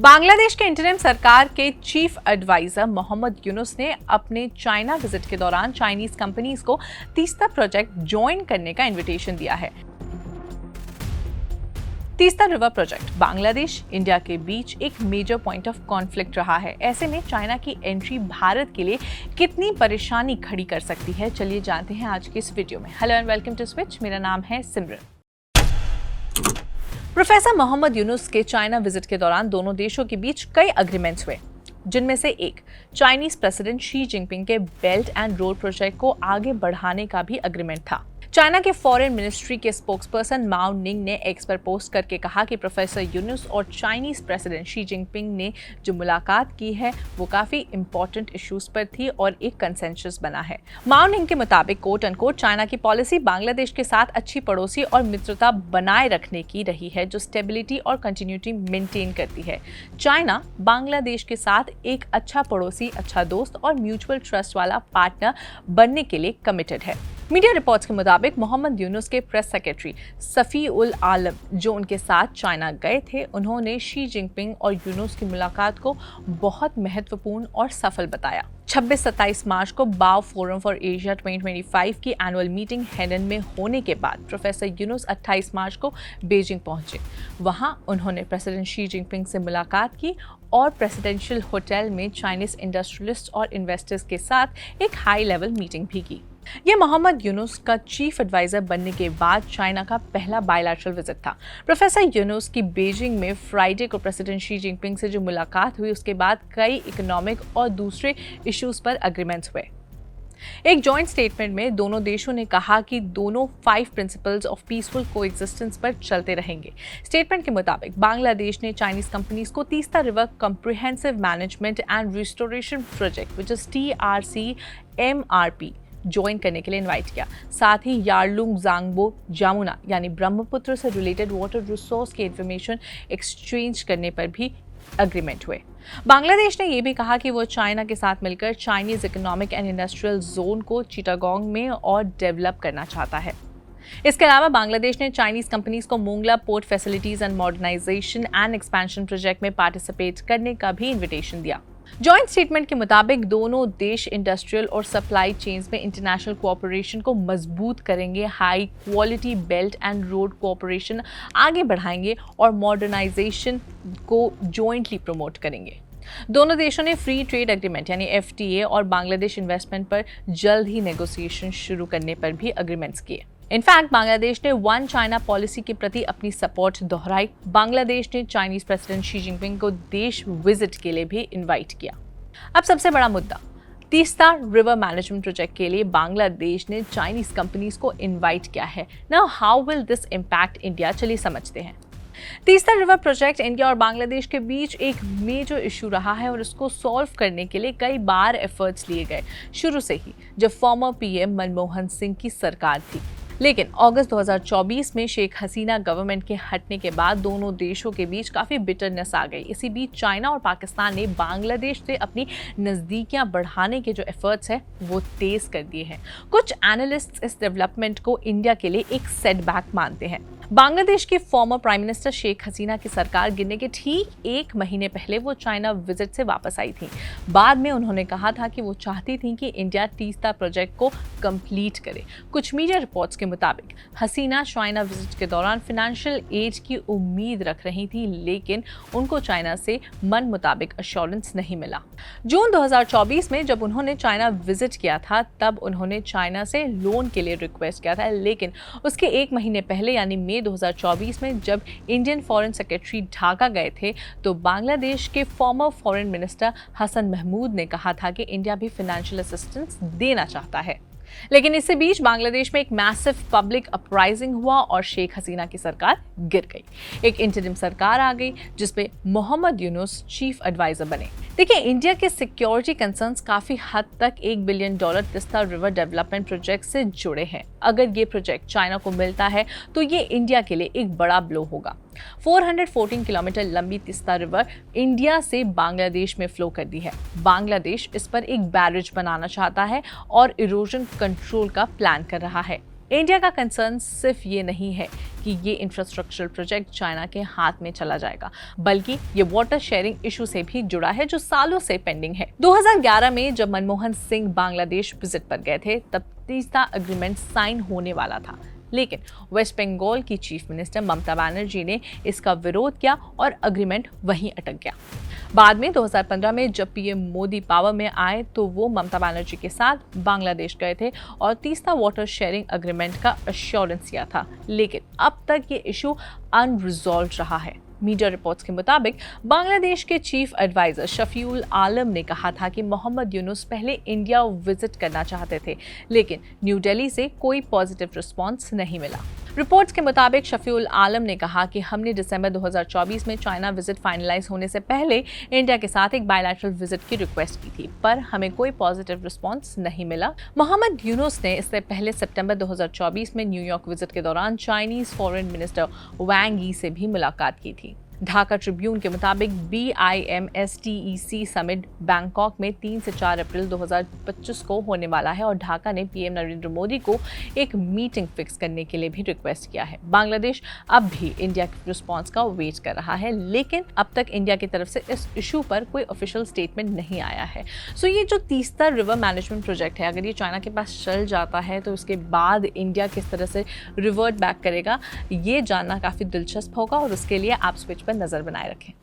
बांग्लादेश के इंटरिम सरकार के चीफ एडवाइजर मोहम्मद यूनुस ने अपने चाइना विजिट के दौरान चाइनीज कंपनीज को तीस्ता प्रोजेक्ट ज्वाइन करने का इनविटेशन दिया है। Teesta river project Bangladesh India के बीच एक मेजर पॉइंट ऑफ कॉन्फ्लिक्ट रहा है। ऐसे में चाइना की एंट्री भारत के लिए कितनी परेशानी खड़ी कर सकती है, चलिए जानते हैं आज के इस वीडियो में। Hello and welcome to switch, मेरा नाम है सिमरन। प्रोफेसर मोहम्मद यूनुस के चाइना विजिट के दौरान दोनों देशों के बीच कई एग्रीमेंट्स हुए, जिनमें से एक चाइनीज प्रेसिडेंट शी जिनपिंग के बेल्ट एंड रोड प्रोजेक्ट को आगे बढ़ाने का भी एग्रीमेंट था। चाइना के फॉरेन मिनिस्ट्री के स्पोक्सपर्सन माओ निंग ने एक्स पर पोस्ट करके कहा कि प्रोफेसर यूनुस और चाइनीज प्रेसिडेंट शी जिनपिंग ने जो मुलाकात की है वो काफी इंपॉर्टेंट इश्यूज पर थी और एक कंसेंसस बना है। माओ निंग के मुताबिक कोट अनकोट चाइना की पॉलिसी बांग्लादेश के साथ अच्छी पड़ोसी और मित्रता बनाए रखने की रही है, जो स्टेबिलिटी और कंटिन्यूटी मेंटेन करती है। चाइना बांग्लादेश के साथ एक अच्छा पड़ोसी, अच्छा दोस्त और म्यूचुअल ट्रस्ट वाला पार्टनर बनने के लिए कमिटेड है। मीडिया रिपोर्ट्स के मुताबिक मोहम्मद यूनुस के प्रेस सेक्रेटरी सफी उल आलम, जो उनके साथ चाइना गए थे, उन्होंने शी जिनपिंग और यूनुस की मुलाकात को बहुत महत्वपूर्ण और सफल बताया। 26-27 मार्च को बाओ फोरम फॉर एशिया 2025 की एनुअल मीटिंग हेनन में होने के बाद प्रोफेसर यूनुस 28 मार्च को बीजिंग पहुंचे। वहां उन्होंने प्रेसिडेंट शी जिनपिंग से मुलाकात की और प्रेसिडेंशियल होटल में चाइनीज इंडस्ट्रियलिस्ट और इन्वेस्टर्स के साथ एक हाई लेवल मीटिंग भी की। यह मोहम्मद यूनुस का चीफ एडवाइजर बनने के बाद चाइना का पहला बायलैटरल विजिट था। प्रोफेसर यूनुस की बीजिंग में फ्राइडे को प्रेसिडेंट शी जिनपिंग से जो मुलाकात हुई, उसके बाद कई इकोनॉमिक और दूसरे इश्यूज पर एग्रीमेंट्स हुए। एक जॉइंट स्टेटमेंट में दोनों देशों ने कहा कि दोनों 5 प्रिंसिपल्स ऑफ पीसफुल कोएग्जिस्टेंस पर चलते रहेंगे। स्टेटमेंट के मुताबिक बांग्लादेश ने चाइनीज कंपनीज को Teesta river comprehensive management and restoration project which is TRCMRP join करने के लिए इनवाइट किया। साथ ही यार्लुंग जांगबो जमुना यानी ब्रह्मपुत्र से रिलेटेड वाटर रिसोर्स के इंफॉर्मेशन एक्सचेंज करने पर भी एग्रीमेंट हुए। बांग्लादेश ने यह भी कहा कि वो चाइना के साथ मिलकर Chinese economic and industrial zone को चिटागोंग में और डेवलप करना चाहता है। इसके अलावा बांग्लादेश ने चाइनीज कंपनीज को Mongla port facilities and modernisation and expansion project में पार्टिसिपेट करने का भी इन्विटेशन दिया। जॉइंट स्टेटमेंट के मुताबिक दोनों देश इंडस्ट्रियल और सप्लाई चेन्स में इंटरनेशनल कोऑपरेशन को मजबूत करेंगे, high quality belt and road cooperation आगे बढ़ाएंगे और मॉडर्नाइजेशन को जॉइंटली प्रमोट करेंगे। दोनों देशों ने फ्री ट्रेड एग्रीमेंट यानी FTA और बांग्लादेश इन्वेस्टमेंट पर जल्द ही नेगोशिएशन शुरू करने पर भी एग्रीमेंट्स किए। इनफैक्ट बांग्लादेश ने वन चाइना पॉलिसी के प्रति अपनी सपोर्ट दोहराई। बांग्लादेश ने चाइनीज प्रेसिडेंट शी जिनपिंग को देश विजिट के लिए भी इनवाइट किया। अब सबसे बड़ा मुद्दा, तीस्ता रिवर मैनेजमेंट प्रोजेक्ट के लिए बांग्लादेश ने चाइनीज कंपनीज को इनवाइट किया है। Now how will this impact India, चलिए समझते हैं। तीस्ता रिवर प्रोजेक्ट इंडिया और बांग्लादेश के बीच एक मेजर इशू रहा है और इसको सॉल्व करने के लिए कई बार एफर्ट्स लिए गए, शुरू से ही जब फॉर्मर PM मनमोहन सिंह की सरकार थी। लेकिन अगस्त 2024 में शेख हसीना गवर्नमेंट के हटने के बाद दोनों देशों के बीच काफ़ी बिटरनेस आ गई। इसी बीच चाइना और पाकिस्तान ने बांग्लादेश से अपनी नज़दीकियां बढ़ाने के जो एफर्ट्स हैं वो तेज़ कर दिए हैं। कुछ एनालिस्ट्स इस डेवलपमेंट को इंडिया के लिए एक सेटबैक मानते हैं। बांग्लादेश की former prime minister Sheikh Hasina की सरकार गिरने के ठीक 1 महीने पहले वो चाइना विजिट से वापस आई थी। बाद में उन्होंने कहा था कि वो चाहती थी कि इंडिया तीस्ता प्रोजेक्ट को कंप्लीट करे। कुछ मीडिया रिपोर्ट्स के मुताबिक हसीना चाइना विजिट के दौरान फाइनेंशियल एड की उम्मीद रख रही थी, लेकिन उनको चाइना से मन मुताबिक अश्योरेंस नहीं मिला। जून 2024 में जब उन्होंने चाइना विजिट किया था, तब उन्होंने चाइना से लोन के लिए रिक्वेस्ट किया था, लेकिन उसके 1 महीने पहले यानी मई 2024 में जब इंडियन फॉरेन सेक्रेटरी ढाका गए थे, तो बांग्लादेश के former foreign minister Hasan Mahmud ने कहा था कि इंडिया भी फाइनेंशियल असिस्टेंस देना चाहता है। लेकिन इसी बीच बांग्लादेश में एक मैसिव पब्लिक अपराइजिंग हुआ और शेख हसीना की सरकार गिर गई। एक इंटरिम सरकार आ गई जिसमें मोहम्मद यूनुस चीफ एडवाइजर बने। देखिए, इंडिया के सिक्योरिटी कंसर्न्स काफी हद तक $1 billion Teesta river development project से जुड़े हैं। अगर ये प्रोजेक्ट चाइना को मिलता है तो ये इंडिया के लिए एक बड़ा ब्लो होगा। 414 किलोमीटर लंबी तीस्ता रिवर इंडिया से बांग्लादेश में फ्लो करती है। बांग्लादेश इस पर एक बैरेज बनाना चाहता है और इरोजन कंट्रोल का प्लान कर रहा है। इंडिया का कंसर्न सिर्फ ये नहीं है कि ये इंफ्रास्ट्रक्चरल प्रोजेक्ट चाइना के हाथ में चला जाएगा, बल्कि ये वाटर शेयरिंग इशू से भी जुड़ा है जो सालों से पेंडिंग है। 2011 में जब मनमोहन सिंह बांग्लादेश विजिट पर गए थे, तब तीस्ता एग्रीमेंट साइन होने वाला था, लेकिन वेस्ट बंगाल की चीफ मिनिस्टर ममता बनर्जी ने इसका विरोध किया और एग्रीमेंट वहीं अटक गया। बाद में 2015 में जब पीएम मोदी पावर में आए तो वो ममता बनर्जी के साथ बांग्लादेश गए थे और तीस्ता वाटर शेयरिंग एग्रीमेंट का एश्योरेंस किया था, लेकिन अब तक ये इशू अनरिजॉल्व रहा है। मीडिया रिपोर्ट्स के मुताबिक बांग्लादेश के चीफ एडवाइजर शफीउल आलम ने कहा था कि मोहम्मद यूनुस पहले इंडिया विजिट करना चाहते थे, लेकिन न्यू दिल्ली से कोई पॉजिटिव रिस्पांस नहीं मिला। रिपोर्ट्स के मुताबिक शफीउल आलम ने कहा कि हमने दिसंबर 2024 में चाइना विजिट फाइनलाइज होने से पहले इंडिया के साथ एक बायलैटरल विजिट की रिक्वेस्ट की थी, पर हमें कोई पॉजिटिव रिस्पांस नहीं मिला। मोहम्मद यूनुस ने इससे पहले सितंबर 2024 में न्यूयॉर्क विजिट के दौरान चाइनीज फॉरेन मिनिस्टर वांग यी से भी मुलाकात की थी। ढाका ट्रिब्यून के मुताबिक BIMSTEC समिट बैंकॉक में 3 से 4 अप्रैल 2025 को होने वाला है और ढाका ने पीएम नरेंद्र मोदी को एक मीटिंग फिक्स करने के लिए भी रिक्वेस्ट किया है। बांग्लादेश अब भी इंडिया के रिस्पांस का वेट कर रहा है, लेकिन अब तक इंडिया की तरफ से इस इशू पर कोई ऑफिशियल स्टेटमेंट नहीं आया है। सो ये जो तीस्ता रिवर मैनेजमेंट प्रोजेक्ट है, अगर ये चाइना के पास चल जाता है तो उसके बाद इंडिया किस तरह से रिवर्ट बैक करेगा, ये जानना काफ़ी दिलचस्प होगा और उसके लिए आप स्विच पर नज़र बनाए रखें।